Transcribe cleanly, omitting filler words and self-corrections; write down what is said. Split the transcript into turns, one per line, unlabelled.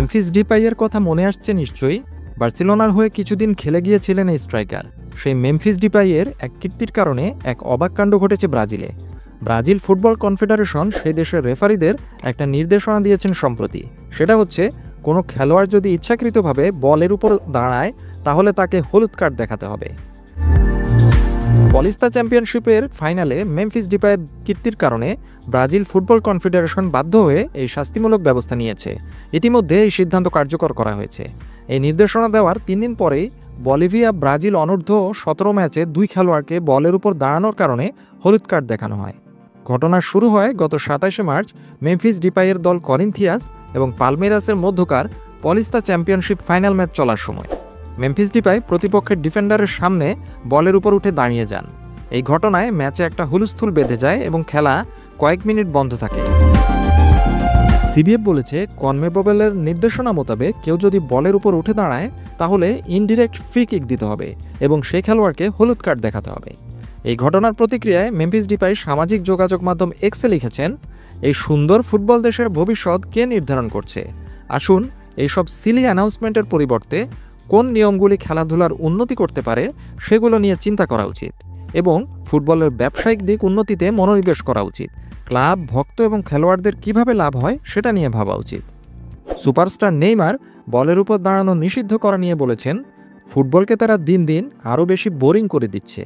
Memphis ডিপাইয়ের কথা মনে আসছে নিশ্চয়ই। বার্সেলোনার হয়ে কিছুদিন খেলে গিয়েছিলেন এই স্ট্রাইকার। সেই মেমফিস ডিপাইয়ের এক কীর্তির কারণে এক অবাক কাণ্ড ঘটেছে ব্রাজিলে। ব্রাজিল ফুটবল কনফেডারেশন সেই দেশের রেফারিদের একটা নির্দেশনা দিয়েছেন সম্প্রতি। সেটা হচ্ছে, কোনো খেলোয়াড় যদি ইচ্ছাকৃতভাবে বলের উপর দাঁড়ায় তাহলে তাকে হলুদ কার্ড দেখাতে হবে। পলিস্তা চ্যাম্পিয়নশিপের ফাইনালে মেমফিস ডিপাইয়ের কীর্তির কারণে ব্রাজিল ফুটবল কনফেডারেশন বাধ্য হয়ে এই শাস্তিমূলক ব্যবস্থা নিয়েছে। ইতিমধ্যে এই সিদ্ধান্ত কার্যকর করা হয়েছে। এই নির্দেশনা দেওয়ার 3 দিন পরেই বলিভিয়া ব্রাজিল অনূর্ধ্ব 17 ম্যাচে 2 খেলোয়াড়কে বলের উপর দাঁড়ানোর কারণে হলুদ কার্ড দেখানো হয়। ঘটনা শুরু হয় গত 27 মার্চ মেমফিস ডিপাইয়ের দল করিন্থিয়াস এবং পালমেরাসের মধ্যকার পলিস্তা চ্যাম্পিয়নশিপ ফাইনাল ম্যাচ চলার সময়। মেমফিস ডিপাই প্রতিপক্ষের ডিফেন্ডারের সামনে বলের উপর উঠে দাঁড়িয়ে যান। এই ঘটনায় ম্যাচে একটা হুলস্থুল বেঁধে যায় এবং খেলা কয়েক মিনিট বন্ধ থাকে। সিবিএফ বলেছে, কনমেবলের নির্দেশনা মোতাবেক কেউ যদি বলের উপর উঠে দাঁড়ায় তাহলে ইনডিরেক্ট ফ্রি কিক দিতে হবে এবং সেই খেলোয়াড়কে হলুদ কার্ড দেখাতে হবে। এই ঘটনার প্রতিক্রিয়ায় মেমফিস ডিপাই সামাজিক যোগাযোগ মাধ্যম এক্সে লিখেছেন, এই সুন্দর ফুটবল দেশের ভবিষ্যৎ কে নির্ধারণ করছে? আসুন এইসব সিলি অ্যানাউন্সমেন্টের পরিবর্তে কোন নিয়মগুলি খেলাধুলার উন্নতি করতে পারে সেগুলো নিয়ে চিন্তা করা উচিত এবং ফুটবলের ব্যবসায়িক দিক উন্নতিতে মনোনিবেশ করা উচিত। ক্লাব, ভক্ত এবং খেলোয়াড়দের কিভাবে লাভ হয় সেটা নিয়ে ভাবা উচিত। সুপারস্টার নেইমার বলের উপর দাঁড়ানো নিষিদ্ধ করা নিয়ে বলেছেন, ফুটবলকে তারা দিন দিন আরও বেশি বোরিং করে দিচ্ছে।